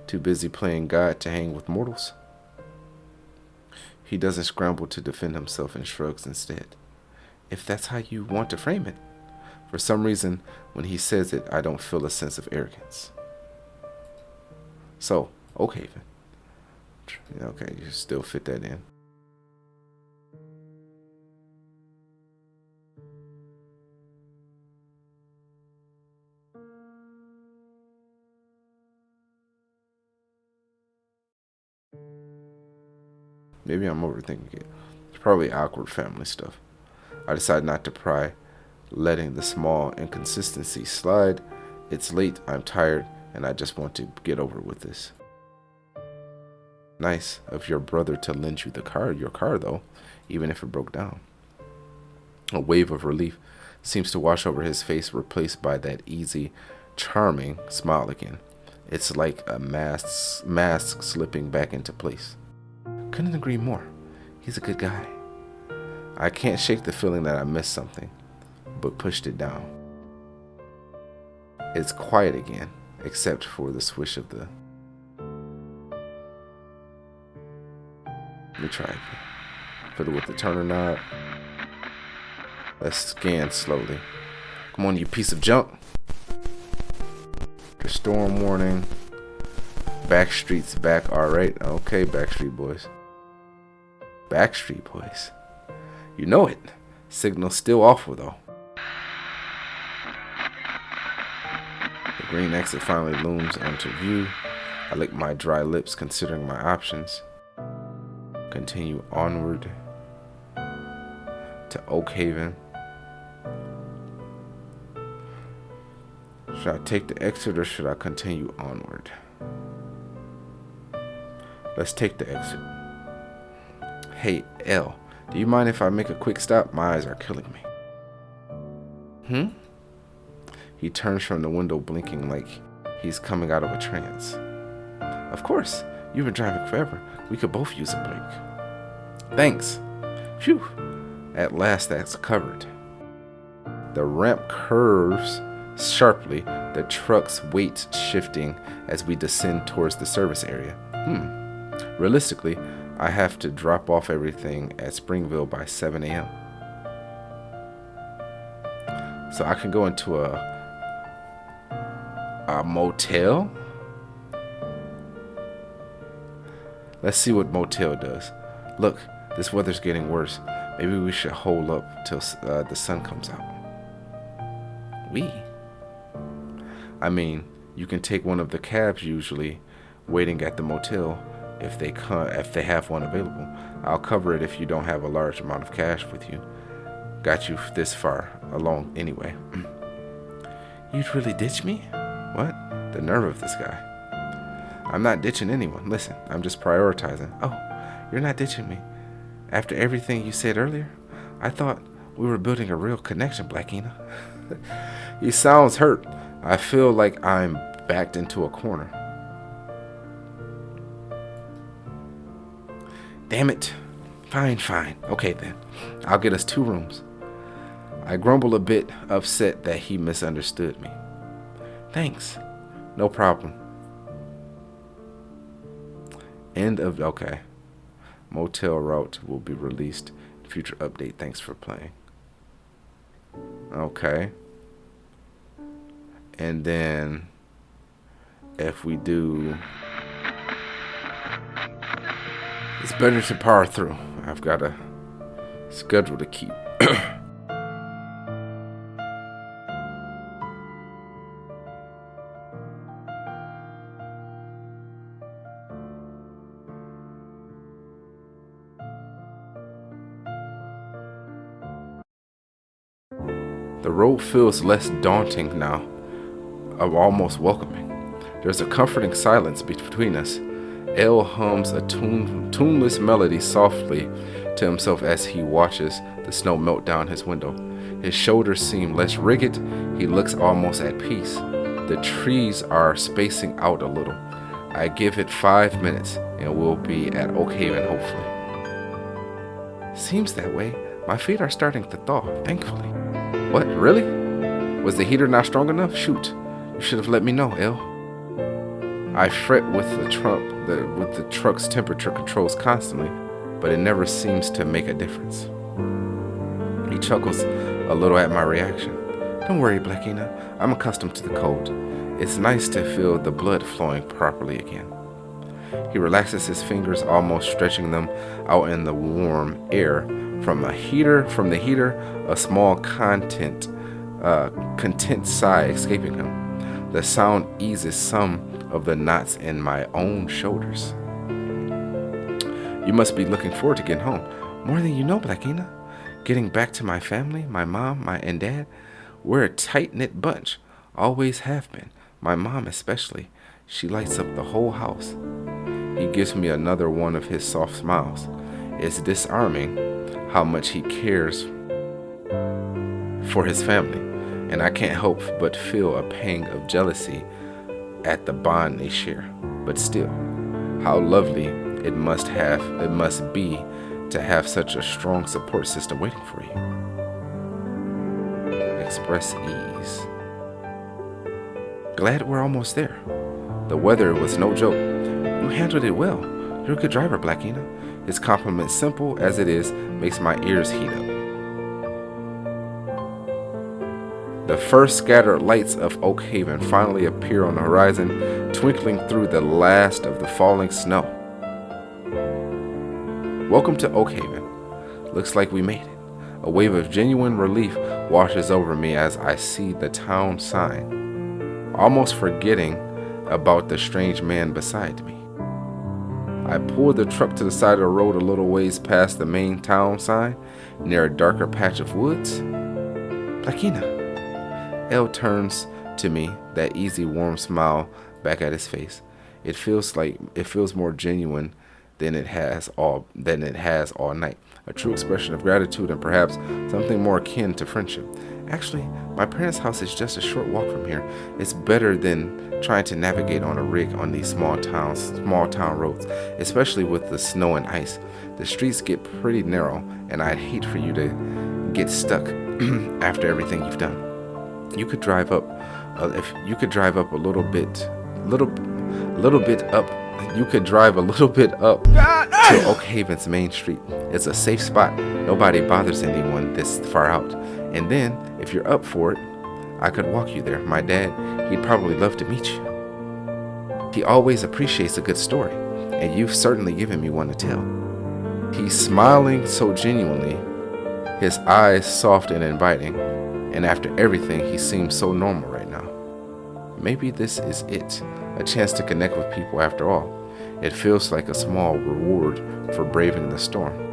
Too busy playing God to hang with mortals? He doesn't scramble to defend himself and shrugs instead. If that's how you want to frame it. For some reason, when he says it, I don't feel a sense of arrogance. So, Oakhaven. Okay, you still fit that in. Maybe I'm overthinking it. It's probably awkward family stuff. I decide not to pry, letting the small inconsistency slide. It's late, I'm tired, and I just want to get over with this. Nice of your brother to lend you your car though, even if it broke down. A wave of relief seems to wash over his face, replaced by that easy, charming smile again. It's like a mask slipping back into place. Couldn't agree more. He's a good guy. I can't shake the feeling that I missed something, but pushed it down. It's quiet again, except for the swish of the... Let me try again. Fiddle with the turner knob. Let's scan slowly. Come on, you piece of junk. The storm warning. Backstreet's back, alright. Okay, Backstreet Boys. Backstreet Boys. You know it. Signal's still awful though. The green exit finally looms onto view. I lick my dry lips, considering my options. Continue onward to Oakhaven. Should I take the exit or should I continue onward? Let's take the exit. Hey, L, do you mind if I make a quick stop? My eyes are killing me. He turns from the window, blinking like he's coming out of a trance. Of course, you've been driving forever. We could both use a break. Thanks. Phew. At last, that's covered. The ramp curves sharply, the truck's weight shifting as we descend towards the service area. Realistically, I have to drop off everything at Springville by 7 a.m. So I can go into a motel. Let's see what motel does. Look, this weather's getting worse. Maybe we should hold up till the sun comes out. I mean, you can take one of the cabs usually waiting at the motel if they have one available. I'll cover it if you don't have a large amount of cash with you. Got you this far along anyway. You'd really ditch me? What? The nerve of this guy. I'm not ditching anyone. Listen, I'm just prioritizing. Oh, you're not ditching me. After everything you said earlier, I thought we were building a real connection, Blackina. He sounds hurt. I feel like I'm backed into a corner. Damn it. Fine, fine. Okay then. I'll get us 2 rooms. I grumble a bit, upset that he misunderstood me. Thanks. No problem. End of... Okay. Motel route will be released. Future update. Thanks for playing. Okay. And then if we do... It's better to power through. I've got a schedule to keep. The road feels less daunting now, almost welcoming. There's a comforting silence between us. L hums a tuneless melody softly to himself as he watches the snow melt down his window. His shoulders seem less rigid. He looks almost at peace. The trees are spacing out a little. I give it 5 minutes and we'll be at Oakhaven hopefully. Seems that way. My feet are starting to thaw, thankfully. What, really? Was the heater not strong enough? Shoot, you should have let me know, L. I fret with the truck's temperature controls constantly, but it never seems to make a difference. He chuckles a little at my reaction. Don't worry, Blackina. I'm accustomed to the cold. It's nice to feel the blood flowing properly again. He relaxes his fingers, almost stretching them out in the warm air. From the heater, a small content sigh escaping him. The sound eases some of the knots in my own shoulders. You must be looking forward to getting home. More than you know, Blackina. Getting back to my family, my mom, and dad. We're a tight-knit bunch. Always have been. My mom especially. She lights up the whole house. He gives me another one of his soft smiles. It's disarming how much he cares for his family, and I can't help but feel a pang of jealousy at the bond they share. But still, how lovely it must be to have such a strong support system waiting for you. Express ease. Glad we're almost there. The weather was no joke. You handled it well. You're a good driver, Blackina. His compliment, simple as it is, makes my ears heat up. The first scattered lights of Oakhaven finally appear on the horizon, twinkling through the last of the falling snow. Welcome to Oakhaven. Looks like we made it. A wave of genuine relief washes over me as I see the town sign, almost forgetting about the strange man beside me. I pulled the truck to the side of the road a little ways past the main town sign, near a darker patch of woods. Blackina. L turns to me, that easy, warm smile back at his face. It feels more genuine than it has all night. A true expression of gratitude and perhaps something more akin to friendship. Actually, my parents' house is just a short walk from here. It's better than trying to navigate on a rig on these small town roads, especially with the snow and ice. The streets get pretty narrow, and I'd hate for you to get stuck after everything you've done. You could drive up a little bit up. You could drive a little bit up to Oakhaven's main street. It's a safe spot. Nobody bothers anyone this far out. And then, if you're up for it, I could walk you there. My dad, he'd probably love to meet you. He always appreciates a good story, and you've certainly given me one to tell. He's smiling so genuinely, his eyes soft and inviting, and after everything, he seems so normal right now. Maybe this is it, a chance to connect with people after all. It feels like a small reward for braving the storm.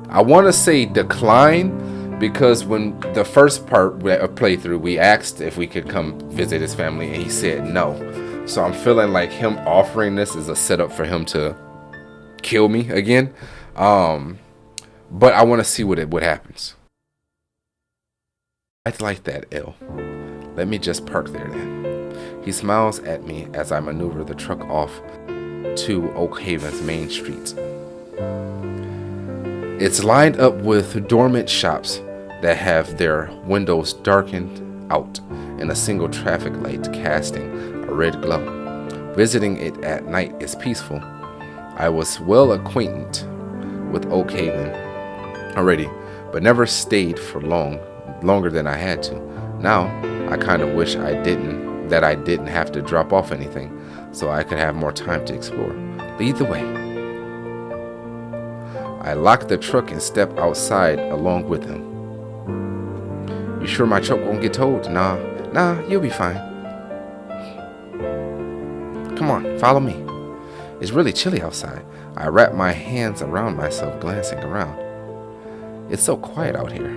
I want to say decline, because when the first part of playthrough, we asked if we could come visit his family, and he said no. So I'm feeling like him offering this is a setup for him to kill me again. But I want to see what happens. I'd like that, L. Let me just park there then. He smiles at me as I maneuver the truck off to Oakhaven's main street. It's lined up with dormant shops that have their windows darkened out and a single traffic light casting a red glow. Visiting it at night is peaceful. I was well acquainted with Oak Haven already, but never stayed for longer than I had to. Now, I kind of wish I didn't have to drop off anything, so I could have more time to explore. Lead the way. I locked the truck and stepped outside along with him. You sure my truck won't get towed? Nah, you'll be fine. Come on, follow me. It's really chilly outside. I wrap my hands around myself, glancing around. It's so quiet out here.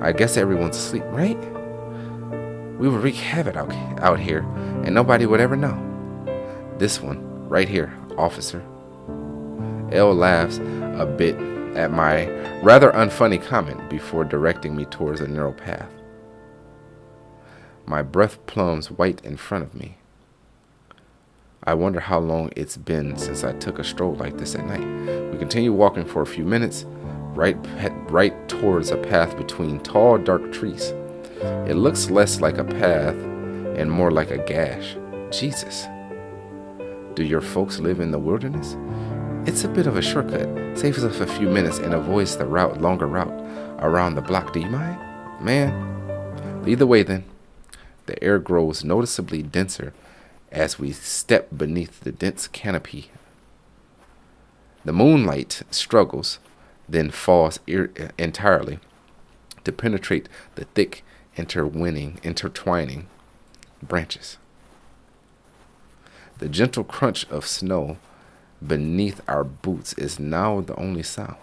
I guess everyone's asleep, right? We would wreak havoc out here, and nobody would ever know. This one, right here, officer. Elle laughs a bit at my rather unfunny comment before directing me towards a narrow path. My breath plums white in front of me. I wonder how long it's been since I took a stroll like this at night. We continue walking for a few minutes, right towards a path between tall, dark trees. It looks less like a path and more like a gash. Jesus. Do your folks live in the wilderness? It's a bit of a shortcut, saves us a few minutes and avoids the longer route around the block. Do you mind? Man, lead the way then. The air grows noticeably denser as we step beneath the dense canopy. The moonlight struggles, then falls entirely to penetrate the thick, intertwining branches. The gentle crunch of snow beneath our boots is now the only sound.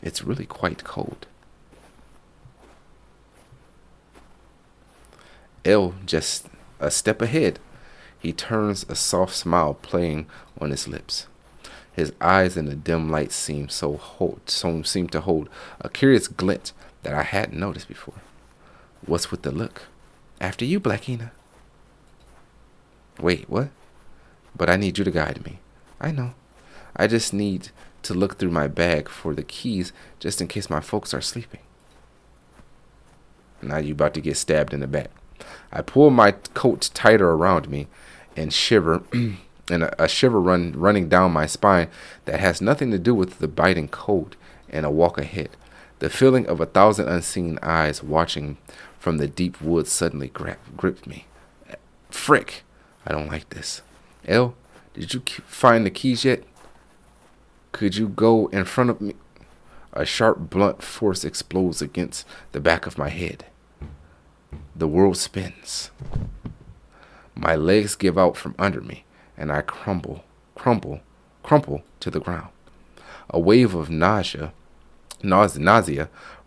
It's really quite cold. Elle just a step ahead. He turns, a soft smile playing on his lips. His eyes in the dim light seem to hold a curious glint that I hadn't noticed before. What's with the look? After you, Blackina. Wait, what? But I need you to guide me. I know. I just need to look through my bag for the keys just in case my folks are sleeping. Now you about to get stabbed in the back. I pull my coat tighter around me and shiver, and a shiver running down my spine that has nothing to do with the biting cold and a walk ahead. The feeling of 1,000 unseen eyes watching from the deep woods suddenly gripped me. Frick, I don't like this. Elle, did you find the keys yet? Could you go in front of me? A sharp, blunt force explodes against the back of my head. The world spins. My legs give out from under me, and I crumple to the ground. A wave of nausea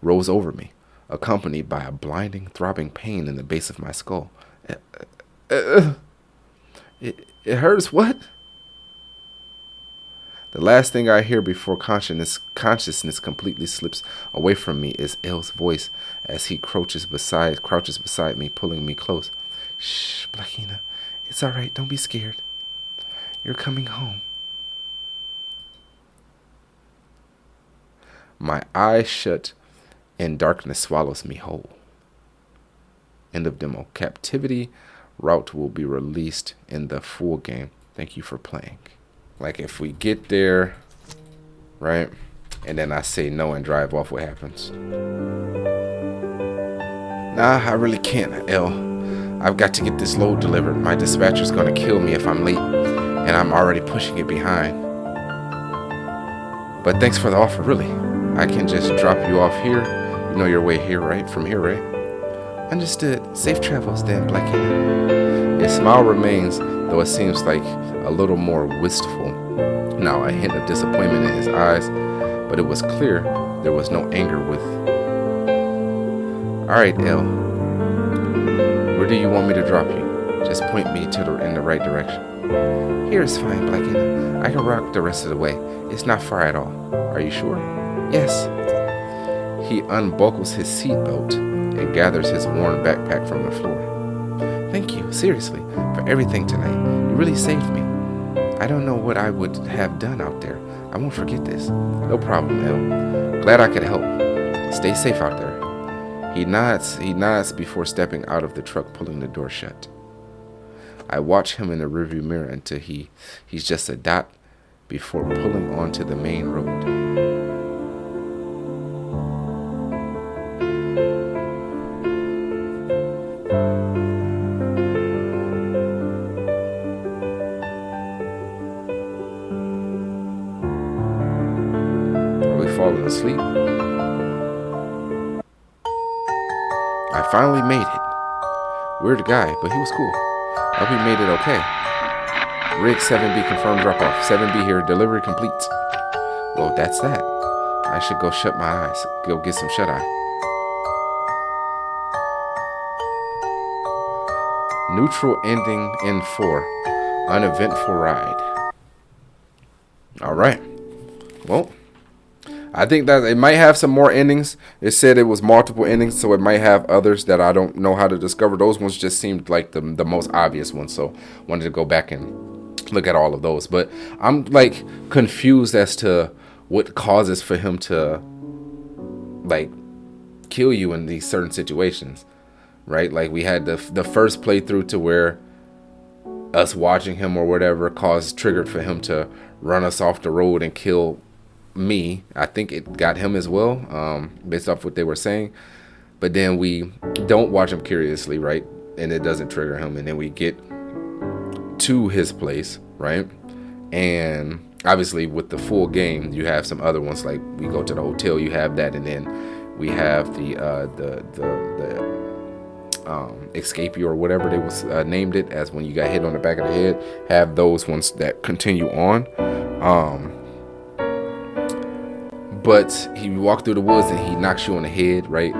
rose over me, accompanied by a blinding, throbbing pain in the base of my skull. It hurts. What? The last thing I hear before consciousness completely slips away from me is Elle's voice as he crouches beside me, pulling me close. Shh, Blackina. It's all right. Don't be scared. You're coming home. My eyes shut and darkness swallows me whole. End of demo. Captivity route will be released in the full game. Thank you for playing. Like if we get there, right, and then I say no and drive off, what happens? Nah, I really can't, Elle. I've got to get this load delivered. My dispatcher's gonna kill me if I'm late, and I'm already pushing it behind. But thanks for the offer, really. I can just drop you off here. You know your way here, right? From here, right? Understood. Safe travels then, Blackie. His smile remains, though it seems like a little more wistful. Now, a hint of disappointment in his eyes, but it was clear there was no anger with. All right, Elle. Where do you want me to drop you? Just point me in the right direction. Here is fine, Blackie. I can rock the rest of the way. It's not far at all. Are you sure? Yes. He unbuckles his seatbelt and gathers his worn backpack from the floor. Thank you, seriously, for everything tonight. You really saved me. I don't know what I would have done out there. I won't forget this. No problem, El. Glad I could help. Stay safe out there. He nods before stepping out of the truck, pulling the door shut. I watch him in the rearview mirror until he's just a dot before pulling onto the main road. Are we falling asleep? I finally made it. Weird guy, but he was cool. I hope he made it okay. Rig 7B confirmed drop-off. 7B here, delivery complete. Well, that's that. I should go shut my eyes. Go get some shut-eye. Neutral ending in 4. Uneventful ride. Alright. Well, I think that it might have some more endings. It said it was multiple endings, so it might have others that I don't know how to discover. Those ones just seemed like the most obvious ones, so wanted to go back and look at all of those. But I'm like confused as to what causes for him to like kill you in these certain situations, right? Like we had the first playthrough to where us watching him or whatever triggered for him to run us off the road and kill me. I think it got him as well, based off what they were saying. But then we don't watch him curiously, right? And it doesn't trigger him. And then we get to his place, right? And obviously with the full game, you have some other ones. Like we go to the hotel, you have that, and then we have the escapee or whatever they was named it as when you got hit on the back of the head. Have those ones that continue on. But he walked through the woods and he knocks you on the head, right?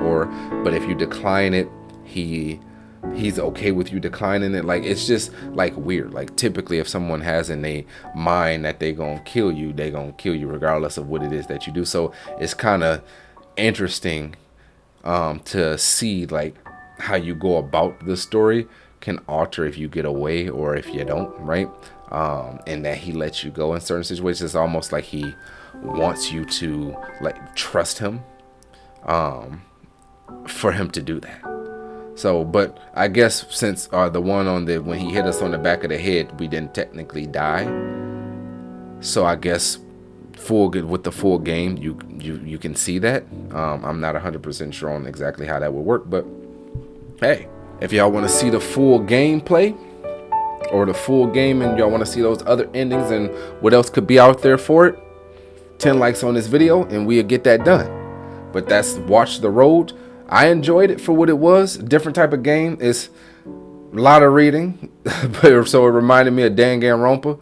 But if you decline it, he's okay with you declining it. Like, it's just like weird. Like typically if someone has in their mind that they gonna kill you regardless of what it is that you do. So it's kind of interesting to see like how you go about the story can alter if you get away or if you don't, right? And that he lets you go in certain situations. It's almost like he wants you to like trust him for him to do that. So, but I guess since the one on when he hit us on the back of the head, we didn't technically die. So I guess with the full game, you can see that. I'm not 100% sure on exactly how that would work, but hey, if y'all want to see the full gameplay or the full game and y'all want to see those other endings and what else could be out there for it, 10 likes on this video and we'll get that done. But that's Watch the Road. I enjoyed it for what it was. Different type of game. It's a lot of reading, so it reminded me of Danganronpa,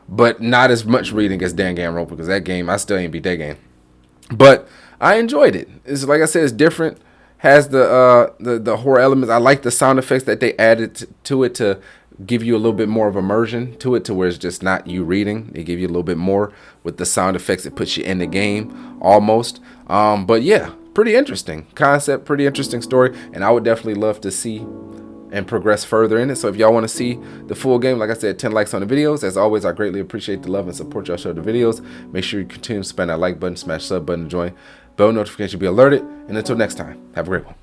but not as much reading as Danganronpa, because that game, I still ain't beat that game. But I enjoyed it. It's like I said, it's different. Has the horror elements. I like the sound effects that they added to it to give you a little bit more of immersion to it, to where it's just not you reading. They give you a little bit more with the sound effects. It puts you in the game almost. But yeah, pretty interesting concept, pretty interesting story, and I would definitely love to see and progress further in it. So if y'all want to see the full game, like I said, 10 likes on the videos. As always, I greatly appreciate the love and support y'all show the videos. Make sure you continue to spam that like button, smash sub button, join bell notification, be alerted, and until next time, have a great one.